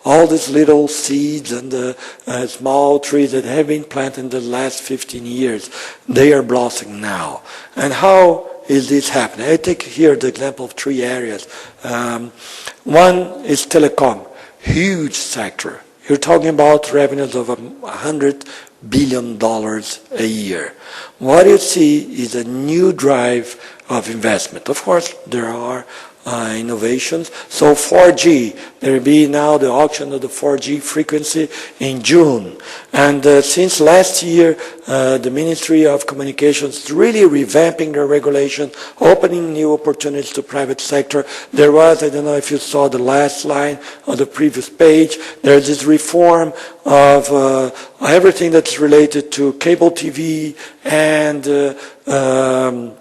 all these little seeds and small trees that have been planted in the last 15 years, they are blossoming now. And how is this happening? I take here the example of 3 areas. One is telecom, huge sector. You're talking about revenues of $100 billion a year. What you see is a new drive of investment. Of course, there are innovations. So 4G, there will be now the auction of the 4G frequency in June. And since last year, the Ministry of Communications is really revamping their regulation, opening new opportunities to private sector. There was, I don't know if you saw the last line on the previous page, there's this reform of everything that's related to cable TV and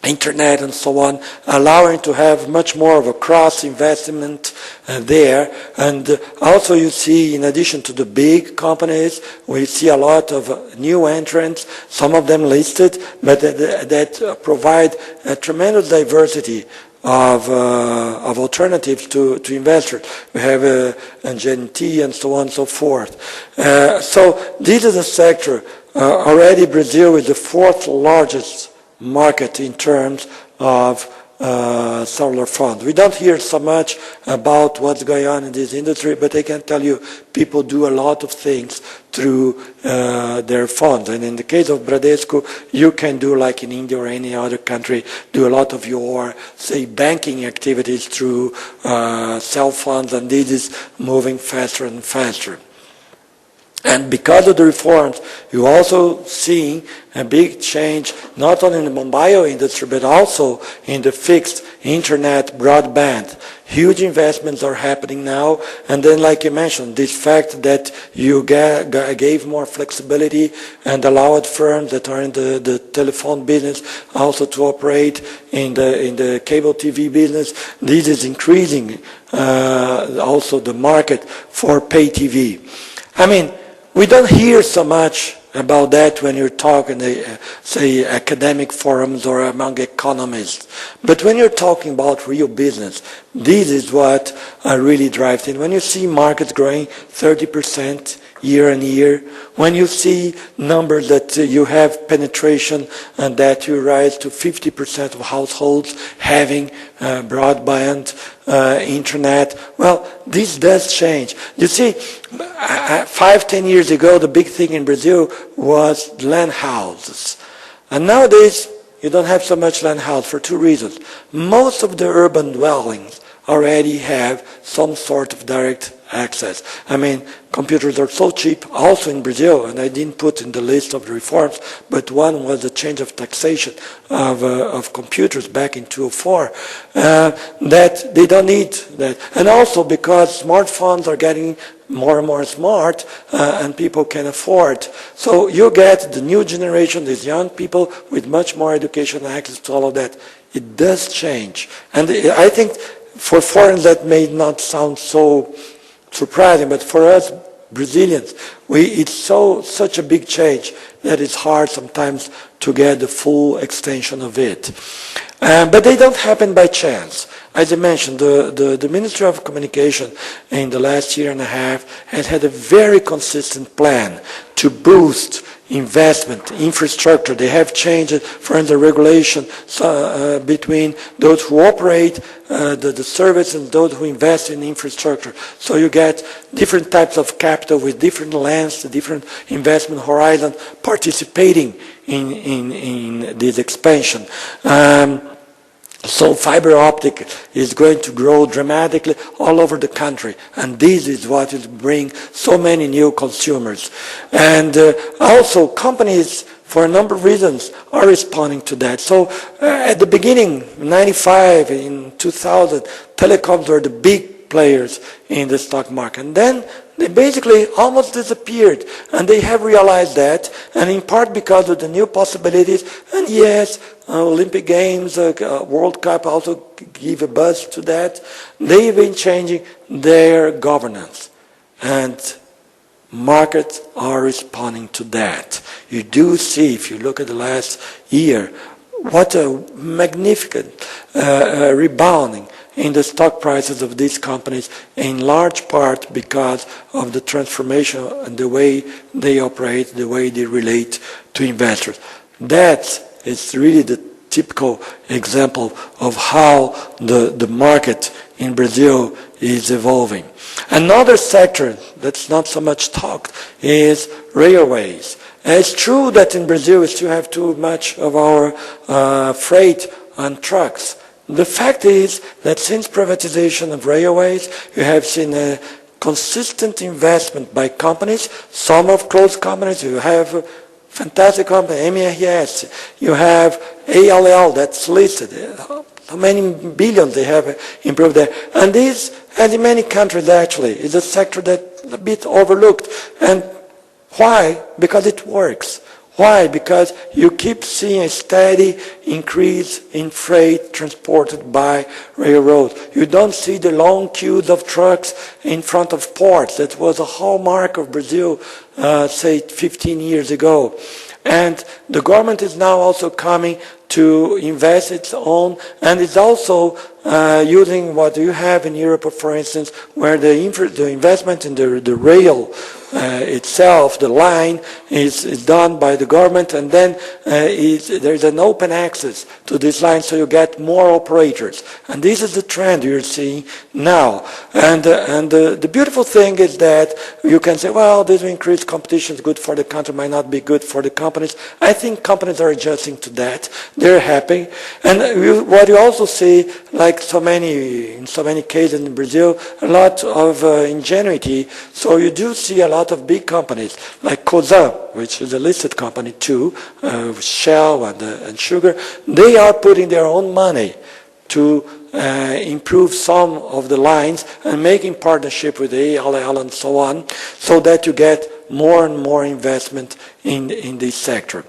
internet and so on, allowing to have much more of a cross-investment there. And also you see, in addition to the big companies, we see a lot of new entrants, some of them listed, but that provide a tremendous diversity of alternatives to investors. We have NGNT and so on and so forth. So this is a sector, already Brazil is the 4th largest market in terms of solar funds. We don't hear so much about what's going on in this industry, but I can tell you people do a lot of things through their funds. And in the case of Bradesco, you can do, like in India or any other country, do a lot of your, say, banking activities through cell funds, and this is moving faster and faster. And because of the reforms, you also see a big change, not only in the mobile industry, but also in the fixed internet broadband. Huge investments are happening now. And then, like you mentioned, this fact that you gave more flexibility and allowed firms that are in the telephone business also to operate in the cable TV business. This is increasing also the market for pay TV. I mean, we don't hear so much about that when you're talking, say, academic forums or among economists. But when you're talking about real business, this is what really drives it. When you see markets growing 30% year on year, when you see numbers that you have penetration and that you rise to 50% of households having broadband, internet, well, this does change. You see, 5-10 years ago, the big thing in Brazil was land houses. And nowadays, you don't have so much land house for 2 reasons. Most of the urban dwellings already have some sort of direct access. I mean, computers are so cheap, also in Brazil, and I didn't put in the list of the reforms, but one was the change of taxation of computers back in 2004, that they don't need that. And also because smartphones are getting more and more smart, and people can afford. So you get the new generation, these young people with much more education and access to all of that. It does change. And I think for foreigners that may not sound so surprising, but for us Brazilians, it's such a big change that it's hard sometimes to get the full extension of it. But they don't happen by chance. As I mentioned, the Ministry of Communication in the last year and a half has had a very consistent plan to boost investment, infrastructure. They have changed, for instance, the regulation between those who operate the service and those who invest in infrastructure. So you get different types of capital with different lengths, different investment horizon participating in this expansion. So fiber optic is going to grow dramatically all over the country, and this is what will bring so many new consumers. And also companies, for a number of reasons, are responding to that. So at the beginning, 95, in 2000, telecoms were the big players in the stock market. And then they basically almost disappeared, and they have realized that, and in part because of the new possibilities, and yes, Olympic Games, World Cup also give a buzz to that. They've been changing their governance, and markets are responding to that. You do see, if you look at the last year, what a magnificent rebounding in the stock prices of these companies, in large part because of the transformation and the way they operate, the way they relate to investors. That is really the typical example of how the market in Brazil is evolving. Another sector that's not so much talked is railways. And it's true that in Brazil we still have too much of our freight on trucks. The fact is that since privatization of railways, you have seen a consistent investment by companies. Some of closed companies, you have fantastic company, MERS, you have ALL that's listed. How many billions they have improved there. And this, as in many countries actually, is a sector that's a bit overlooked. And why? Because it works. Why? Because you keep seeing a steady increase in freight transported by railroad. You don't see the long queues of trucks in front of ports. That was a hallmark of Brazil, say 15 years ago. And the government is now also coming to invest its own, and it's also using what you have in Europe, for instance, where the investment in the rail itself, the line, is done by the government, and then there's an open access to this line, so you get more operators. And this is the trend you're seeing now. And the beautiful thing is that you can say, well, this increased competition is good for the country, might not be good for the companies. I think companies are adjusting to that. They're happy. And what you also see, like in so many cases in Brazil, a lot of ingenuity. So you do see a lot of big companies like Cosan, which is a listed company too, Shell and Sugar. They are putting their own money to improve some of the lines and making partnership with ALL and so on, so that you get more and more investment in this sector.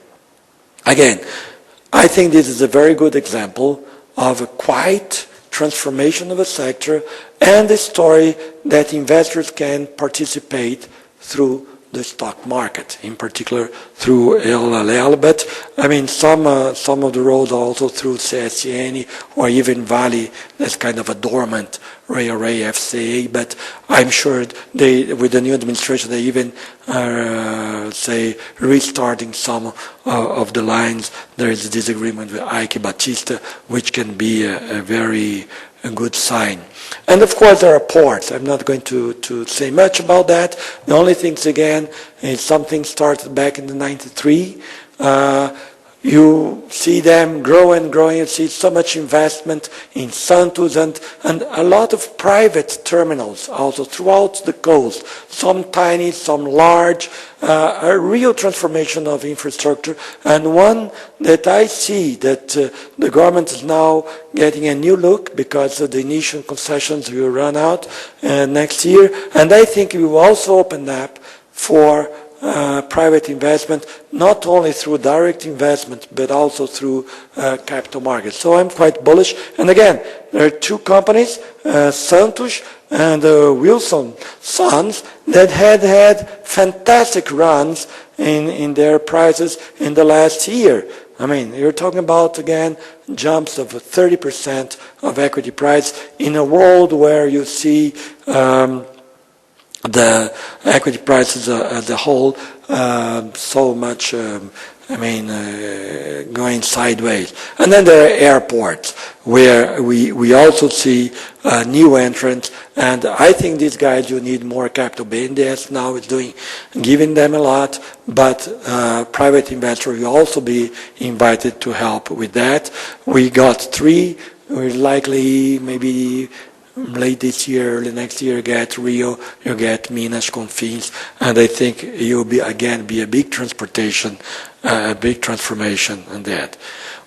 Again, I think this is a very good example of a quiet transformation of a sector and a story that investors can participate through the stock market, in particular through ALL, but I mean some of the roads are also through CSN or even Vale, that's kind of a dormant railway FCA, but I'm sure they, with the new administration, they even say restarting some of the lines. There is a disagreement with Ike Batista, which can be a very good sign. And of course there are ports. I'm not going to say much about that. The only things again is something started back in the 93. You see them grow and growing. You see so much investment in Santos and a lot of private terminals also throughout the coast. Some tiny, some large, a real transformation of infrastructure. And one that I see that the government is now getting a new look because the initial concessions will run out next year. And I think it will also open up for private investment, not only through direct investment, but also through capital markets. So I'm quite bullish. And again, there are two companies, Santos and Wilson Sons, that had fantastic runs in their prices in the last year. I mean, you're talking about, again, jumps of 30% of equity price in a world where you see the equity prices as a whole so much, going sideways. And then there are airports where we also see new entrants, and I think these guys will need more capital. BNDES now is giving them a lot, but private investors will also be invited to help with that. We got 3, we're likely maybe late this year, early next year, get Rio, you get Minas, Confins, and I think it will be a big transportation, a big transformation in that.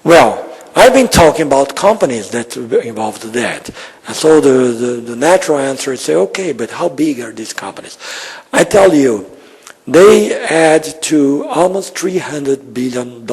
Well, I've been talking about companies that involved that. And so the natural answer is say, okay, but how big are these companies? I tell you, they add to almost $300 billion.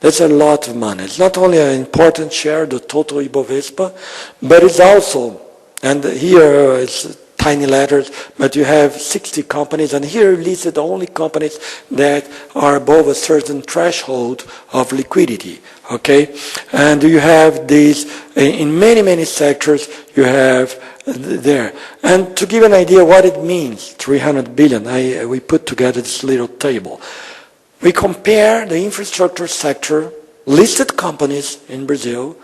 That's a lot of money. It's not only an important share, the total Ibovespa, but it's also, and here it's tiny letters, but you have 60 companies, and here listed only companies that are above a certain threshold of liquidity. okay? And you have these, in many, many sectors, you have there. And to give an idea what it means, 300 billion, we put together this little table. We compare the infrastructure sector, listed companies in Brazil,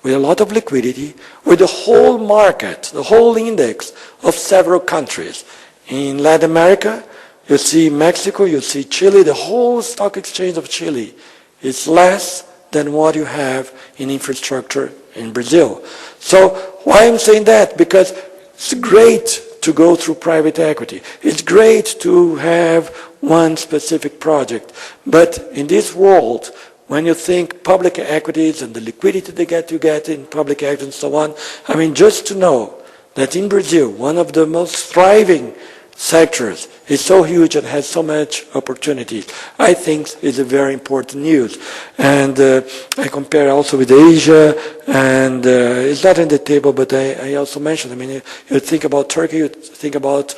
with a lot of liquidity, with the whole market, the whole index of several countries. In Latin America, you see Mexico, you see Chile, the whole stock exchange of Chile is less than what you have in infrastructure in Brazil. So why I'm saying that? Because it's great to go through private equity. It's great to have one specific project. But in this world, when you think public equities and the liquidity they get in public equities and so on, I mean, just to know that in Brazil, one of the most thriving sectors is so huge and has so much opportunities, I think is a very important news. And I compare also with Asia, and it's not in the table, but I also mentioned, I mean, you think about Turkey, you think about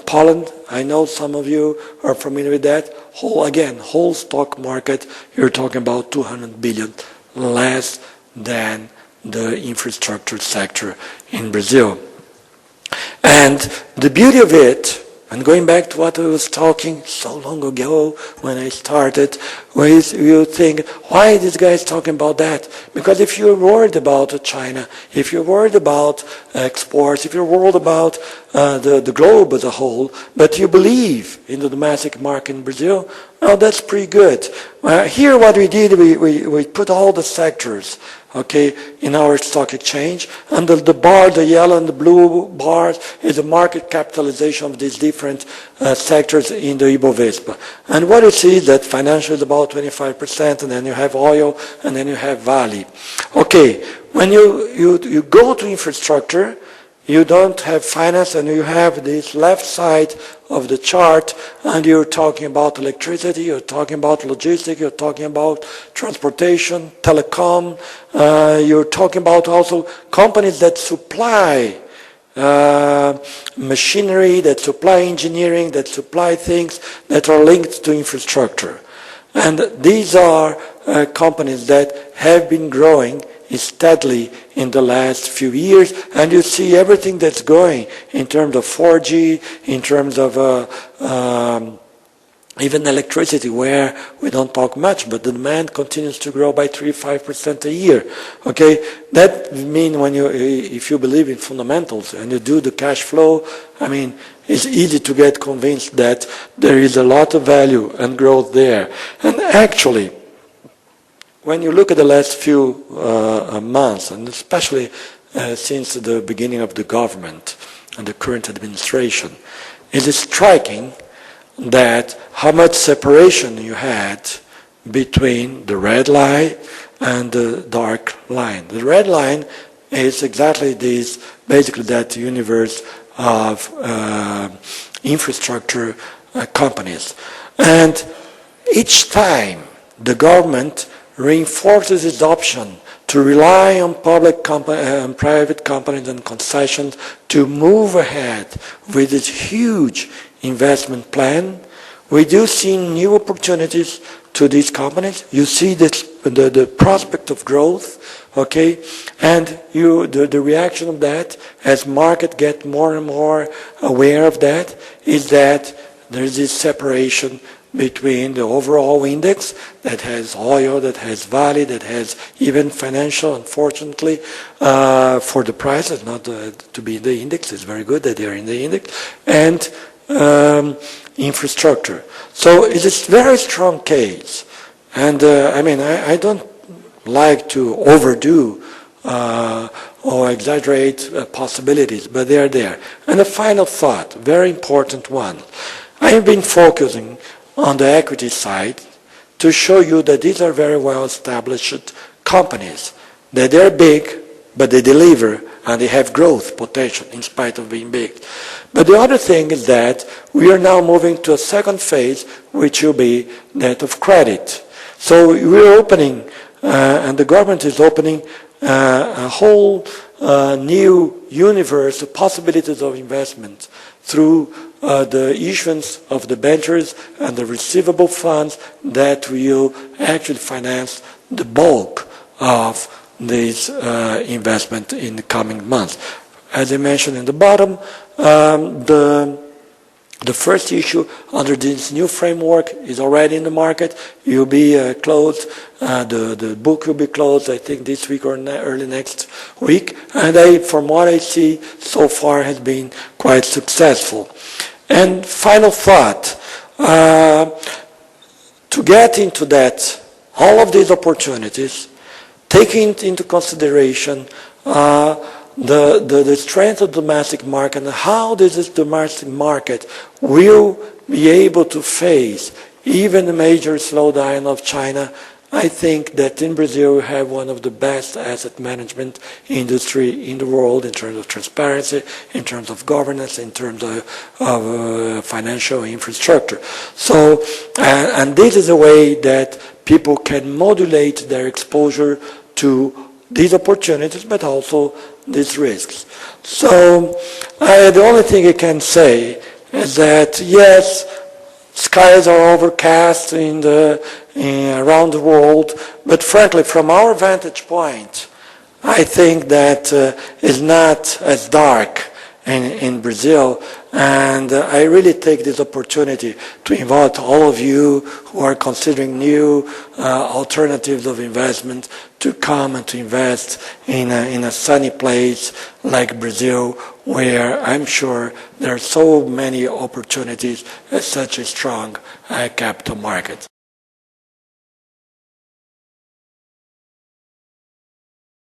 Poland, I know some of you are familiar with that. Whole stock market, you're talking about 200 billion less than the infrastructure sector in Brazil. And the beauty of it, and going back to what I was talking so long ago when I started, was you think, why is this guy talking about that? Because if you're worried about China, if you're worried about exports, if you're worried about the globe as a whole, but you believe in the domestic market in Brazil, well, that's pretty good. Here what we did, we put all the sectors, okay, in our stock exchange, and the bar, the yellow and the blue bars, is the market capitalization of these different sectors in the Ibovespa. And what you see is that financial is about 25%, and then you have oil, and then you have Vale. Okay, when you go to infrastructure, you don't have finance, and you have this left side of the chart, and you're talking about electricity, you're talking about logistics, you're talking about transportation, telecom, you're talking about also companies that supply machinery, that supply engineering, that supply things that are linked to infrastructure. And these are companies that have been growing steadily in the last few years, and you see everything that's going in terms of 4G, in terms of even electricity, where we don't talk much, but the demand continues to grow by 3-5% a year. Okay, that means if you believe in fundamentals and you do the cash flow, I mean, it's easy to get convinced that there is a lot of value and growth there. And actually, when you look at the last few months, and especially since the beginning of the government and the current administration, it is striking that how much separation you had between the red line and the dark line. The red line is exactly this, basically that universe of infrastructure companies. And each time the government reinforces its option to rely on private companies and concessions to move ahead with this huge investment plan, we do see new opportunities to these companies. You see the prospect of growth, okay, and the reaction of that, as market get more and more aware of that, is that there is this separation between the overall index that has oil, that has Vale, that has even financial, unfortunately, for the prices, not to be in the index. It's very good that they are in the index, and infrastructure. So it is a very strong case. And I mean, I don't like to overdo or exaggerate possibilities, but they are there. And a final thought, very important one. I have been focusing on the equity side to show you that these are very well established companies, that they're big, but they deliver and they have growth potential in spite of being big. But the other thing is that we are now moving to a second phase, which will be that of credit. So we're opening, and the government is opening a whole new universe of possibilities of investment through the issuance of the debentures and the receivable funds that will actually finance the bulk of this investment in the coming months. As I mentioned in the bottom, the first issue under this new framework is already in the market. It will be closed. The book will be closed, I think, this week or early next week. And from what I see so far, has been quite successful. And final thought, to get into that, all of these opportunities, taking into consideration the strength of the domestic market and how this domestic market will be able to face even a major slowdown of China, I think that in Brazil we have one of the best asset management industry in the world in terms of transparency, in terms of governance, in terms of financial infrastructure. So, and this is a way that people can modulate their exposure to these opportunities, but also these risks. So the only thing I can say is that, yes, skies are overcast around the world, but frankly, from our vantage point, I think that it's not as dark in Brazil, and I really take this opportunity to invite all of you who are considering new alternatives of investment to come and to invest in a sunny place like Brazil, where I'm sure there are so many opportunities at such a strong capital market.